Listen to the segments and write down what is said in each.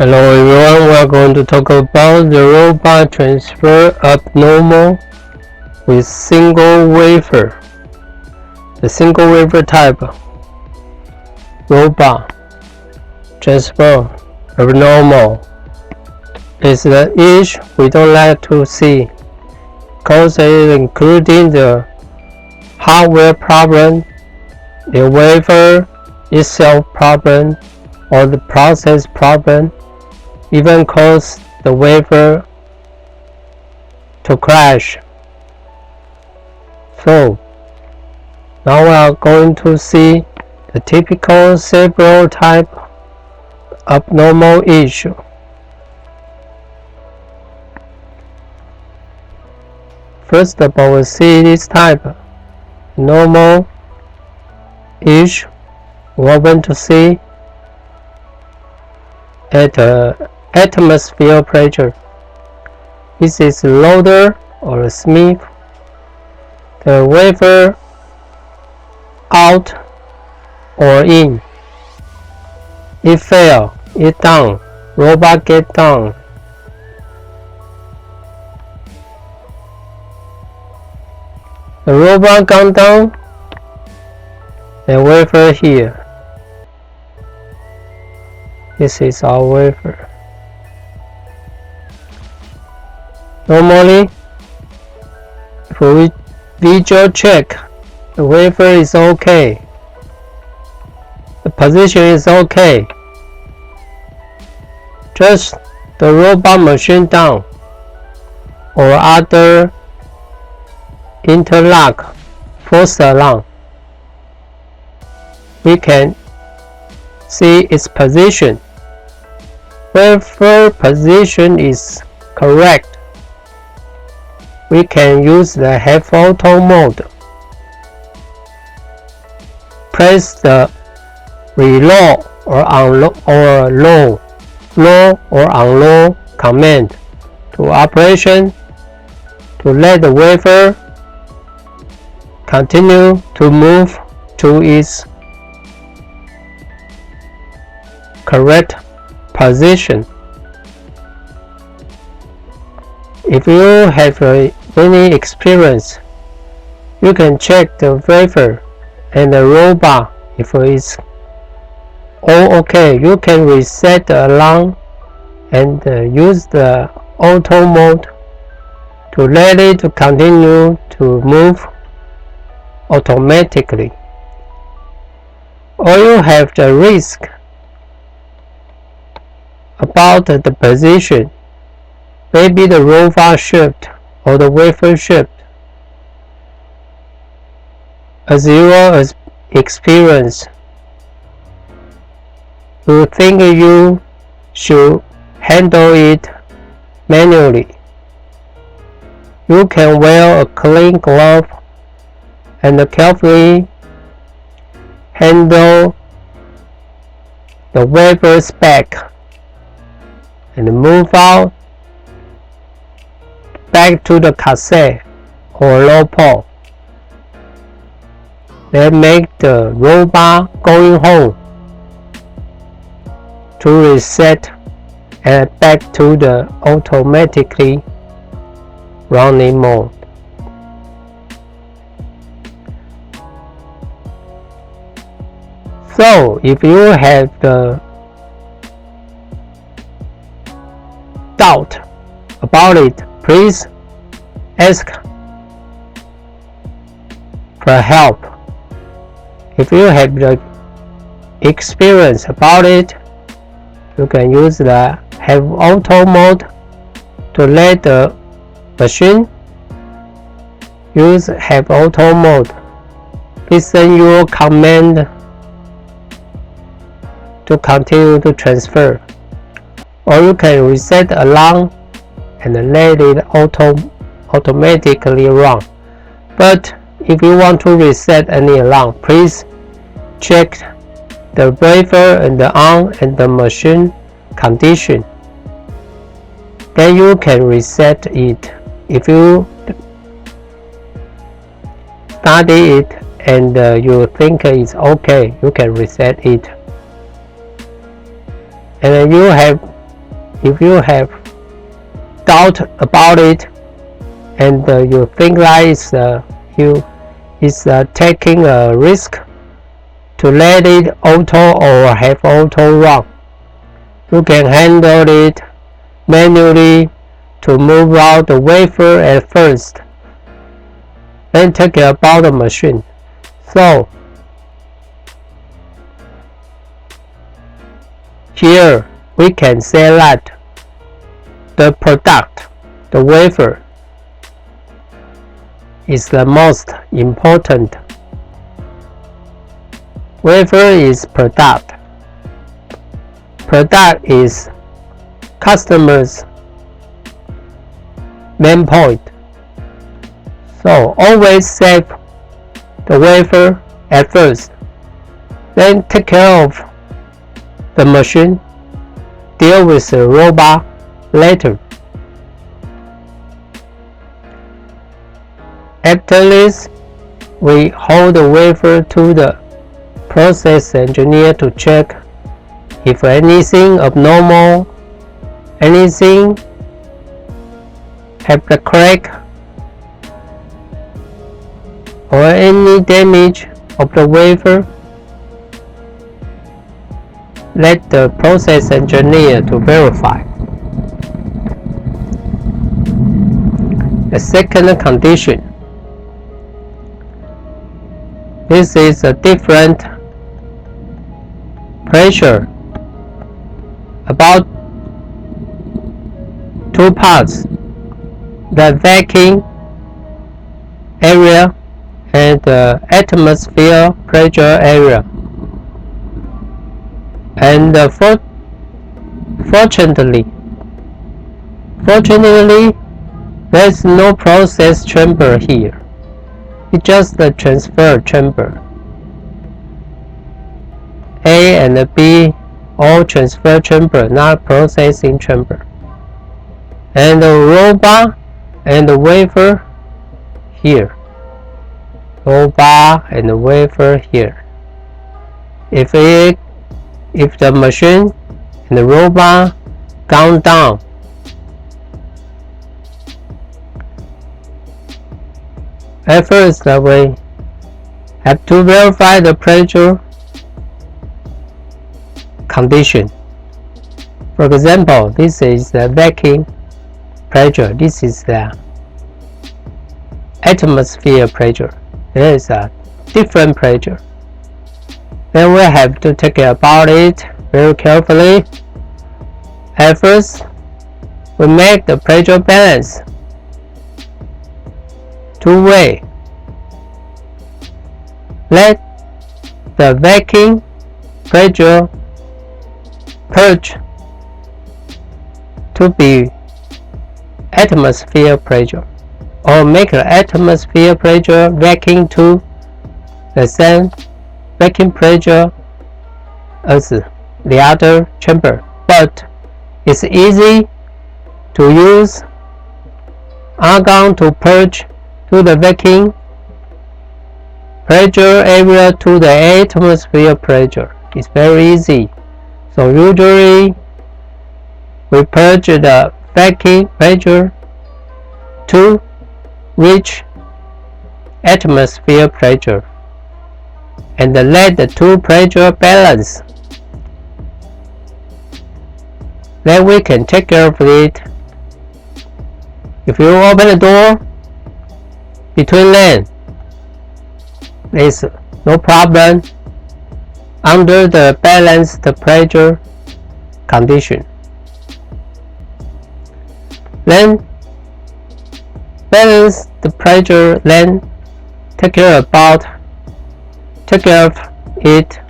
Hello everyone, we are going to talk about the robot transfer abnormal with single wafer. The single wafer type robot transfer abnormal is the issue we don't like to see, causes including the hardware problem, the wafer itself problem, or the process problem, even cause the wafer to crash. So now we are going to see the typical several type abnormal issue. First of all, we see this type normal issue. We are going to see at atmosphere pressure. This is loader or smith. The wafer out or in. It fail, it down, robot get down. The robot gone down, the wafer here. This is our wafer. Normally, if we visual check, the wafer is okay. The position is okay. Just the robot machine down or other interlock false alarm. We can see its position. Wafer position is correct. We can use the half auto mode. Press the reload or unload or low or unload command to operation to let the wafer continue to move to its correct position. If you have any experience, you can check the wafer and the robot. If it's all okay, you can reset the alarm and use the auto mode to let it continue to move automatically. Or you have the risk about the position. Maybe the robot shift or the wafer shift. As you are experienced, you think you should handle it manually. You can wear a clean glove and carefully handle the wafer's back and move out back to the cassette or low pole. Then make the robot going home to reset and back to the automatically running mode. So if you have the doubt about it, please ask for help. If you have the experience about it, you can use the have auto mode to let the machine use have auto mode. Listen your command to continue to transfer, or you can reset the alarm and let it automatically run. But if you want to reset any alarm, please check the wafer and the on and the machine condition. Then you can reset it. If you study it and you think it's okay, you can reset it. And you have if you have doubt about it and you think that you is taking a risk to let it auto or have auto run, you can handle it manually to move out the wafer at first, then take it about the machine. So here we can say that the product, the wafer, is the most important. Wafer is product. Product is customer's main point. So always save the wafer at first, then take care of the machine, deal with the robot later. After this, we hold the wafer to the process engineer to check if anything abnormal, anything have the crack or any damage of the wafer. Let the process engineer to verify. The second condition. This is a different pressure, about two parts, the vacuum area and the atmosphere pressure area. And fortunately, there is no process chamber here. It's just the transfer chamber. A and B, all transfer chamber, not processing chamber. And the robot and the wafer here. Robot and the wafer here. If the machine and the robot gone down, at first we have to verify the pressure condition. For example, this is the vacuum pressure, this is the atmosphere pressure. There is a different pressure. Then we have to take care about it very carefully. At first, we make the pressure balance two-way. Let the vacuum pressure purge to be atmosphere pressure, or make the atmosphere pressure vacuum to the same vacuum pressure as the other chamber. But it's easy to use argon to purge to the vacuum pressure area to the atmosphere pressure. It's very easy. So usually we purge the vacuum pressure to reach atmosphere pressure and let the two pressure balance. Then we can take care of it. If you open the door between them, there's no problem under the balanced pressure condition. Then balance the pressure, then take care of it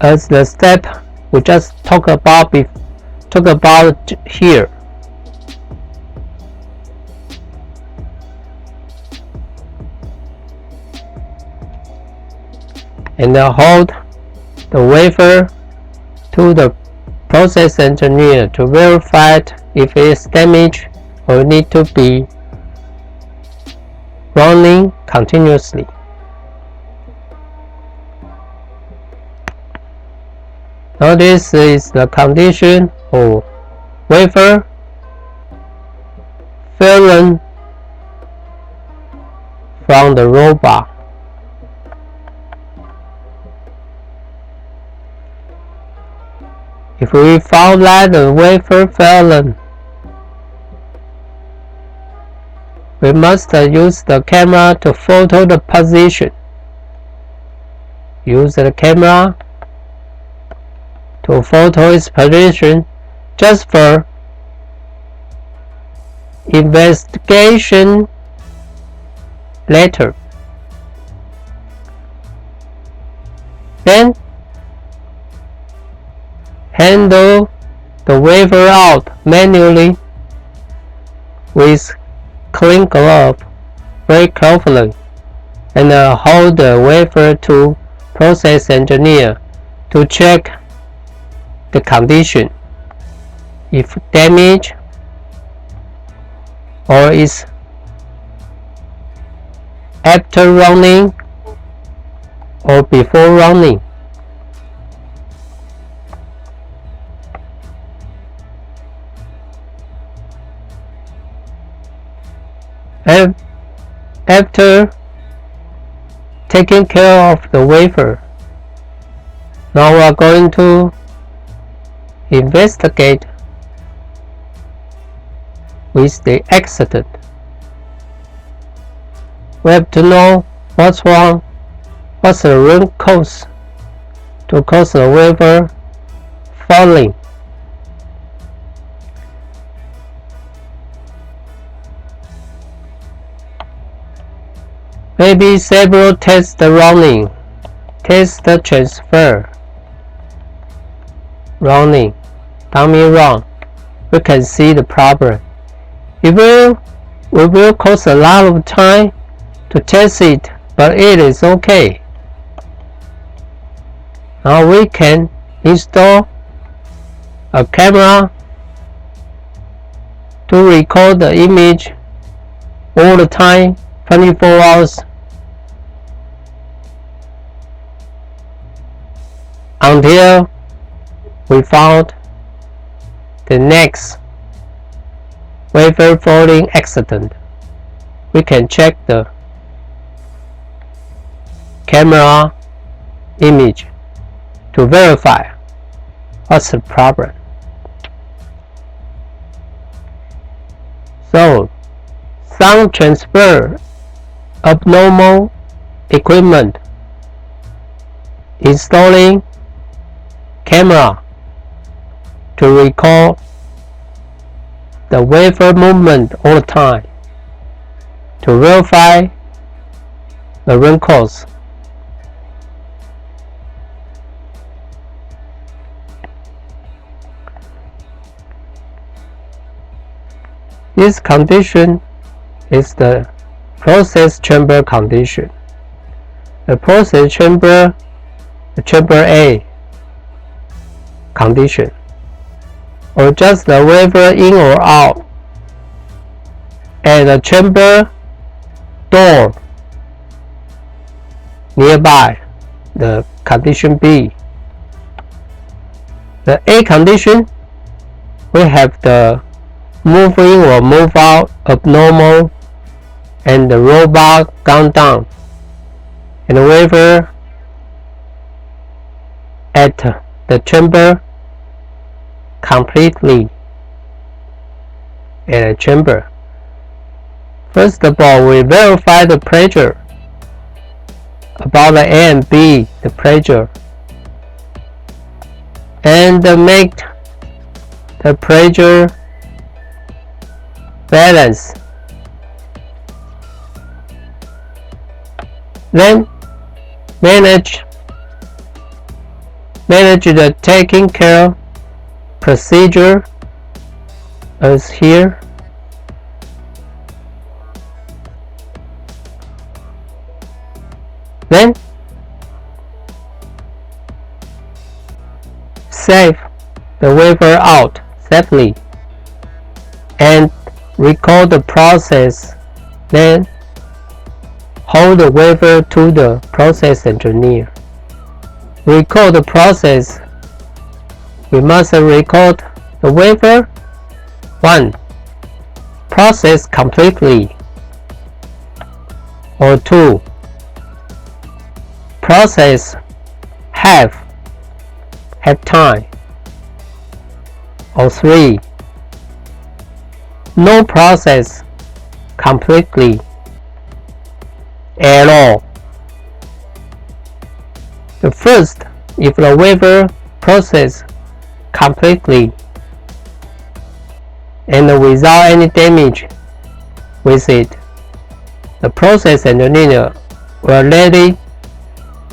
as the step we just talk about here. And hold the wafer to the process engineer to verify if it is damaged or need to be running continuously. Now this is the condition for wafer fallen from the robot. If we found that the wafer fallen, we must use the camera to photo the position. Use the camera to photo its position just for investigation later. Then handle the wafer out manually with clean glove very carefully and hold the wafer to process engineer to check the condition. If damaged or is after running or before running. After taking care of the wafer, now we are going to investigate with the accident. We have to know what's wrong, what's the root cause to cause the wafer falling. Maybe several tests running. Test transfer. Running. Dummy run. We can see the problem. We will cost a lot of time to test it, but it is okay. Now we can install a camera to record the image all the time, 24 hours. Until we found the next wafer falling accident. We can check the camera image to verify what's the problem. So, some transfer abnormal equipment, installing camera to record the wafer movement all the time to verify the root cause. This condition is the process chamber condition. The process chamber, the chamber A condition, or just the wafer in or out, and the chamber door nearby, the condition B. The A condition, we have the move in or move out abnormal and the robot gone down, and the wafer at the chamber completely at the chamber. First of all, we verify the pressure about the A and B, the pressure, and make the pressure balance. Then manage the taking care procedure as here. Then save the wafer out safely and record the process. Then hold the wafer to the process engineer. Record the process we must record the wafer 1. Process completely, or 2. Process half time, or 3. No process completely at all. The first, if the wafer process completely and without any damage with it, the process engineer will let it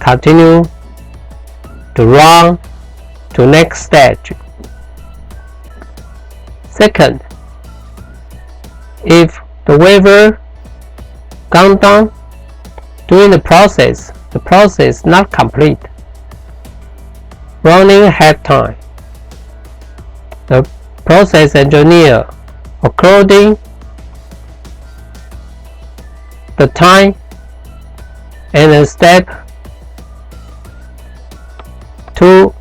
continue to run to next stage. Second, if the wafer gone down during the process not complete, running half time, the process engineer, according the time and the step to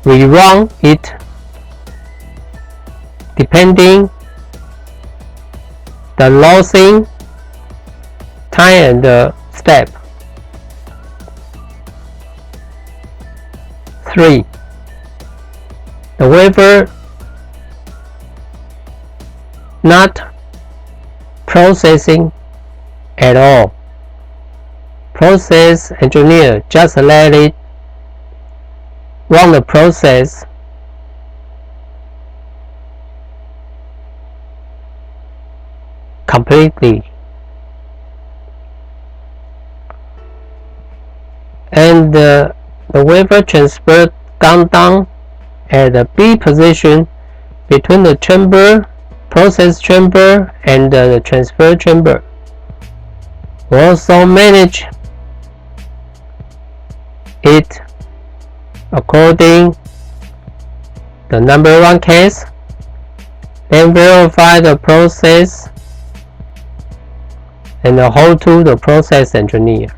rerun it depending the losing time and the step. 3. The wafer not processing at all. Process engineer just let it run the process completely, and the wafer transfer gone down at the B position between the chamber, process chamber, and the transfer chamber. We also manage it according the number 1 case, then verify the process and hold to the process engineer.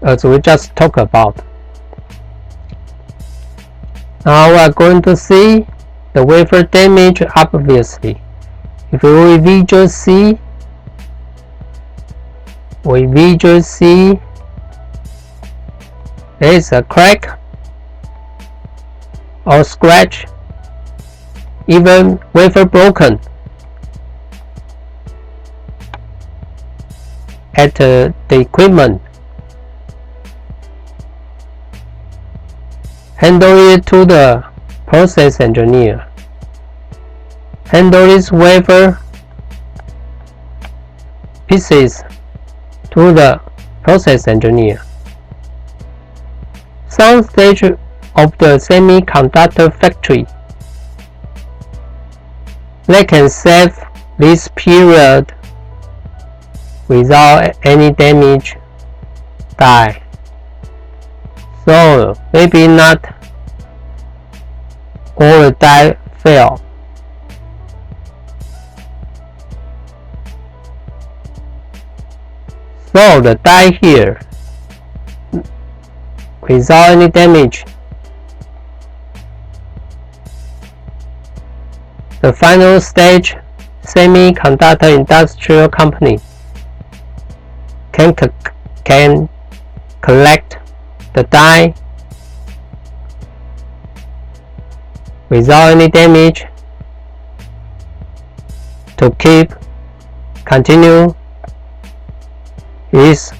As we just talked about. Now we are going to see the wafer damage obviously. If we visually see, there is a crack or scratch, even wafer broken at the equipment. Handle it to the process engineer. Handle this wafer pieces to the process engineer. Some stage of the semiconductor factory, they can save this period without any damage die. So maybe not all the die fail. So the die here without any damage. The final stage semiconductor industrial company can collect the die without any damage to continue his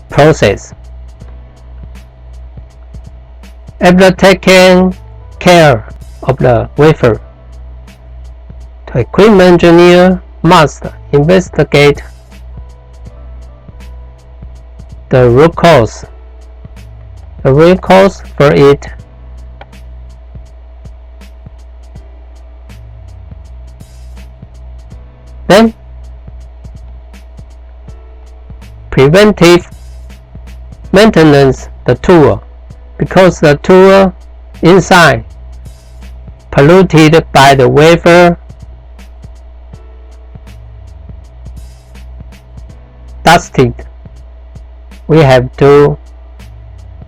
process. After taking care of the wafer, the equipment engineer must investigate the root cause for it. Then preventive maintenance the tool, because the tool inside polluted by the wafer dusted we have to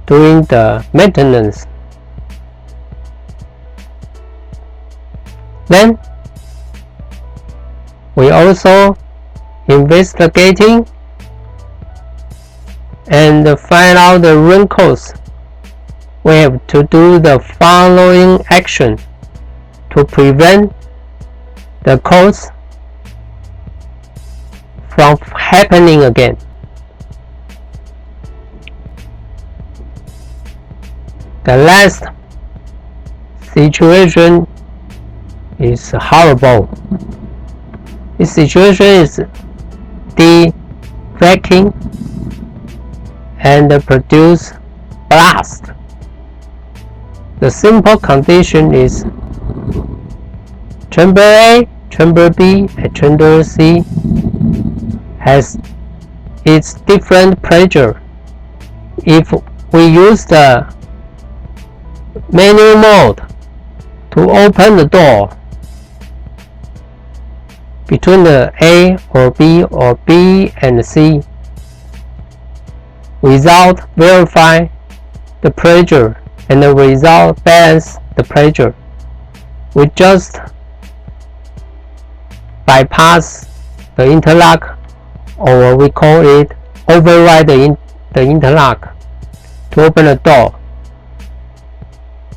doing the maintenance. Then we also investigating and find out the wrinkles. We have to do the following action to prevent the cause from happening again. The last situation is horrible. This situation is de-vacuum and produce blast. The simple condition is chamber A, chamber B, and chamber C has its different pressure. If we use the manual mode to open the door between the A or B and C without verifying the pressure and without balance the pressure, we just bypass the interlock, or we call it override the interlock to open the door.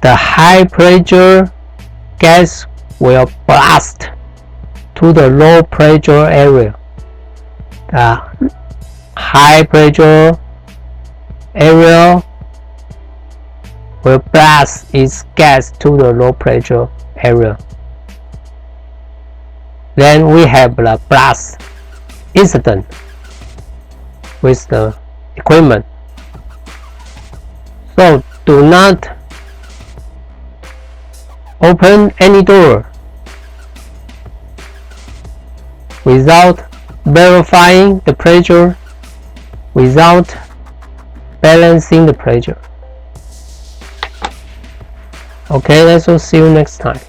The high pressure gas will blast to the low pressure area. The high pressure area will blast its gas to the low pressure area. Then we have the blast incident with the equipment. So do not open any door without verifying the pressure, without balancing the pressure. Okay, let's see you next time.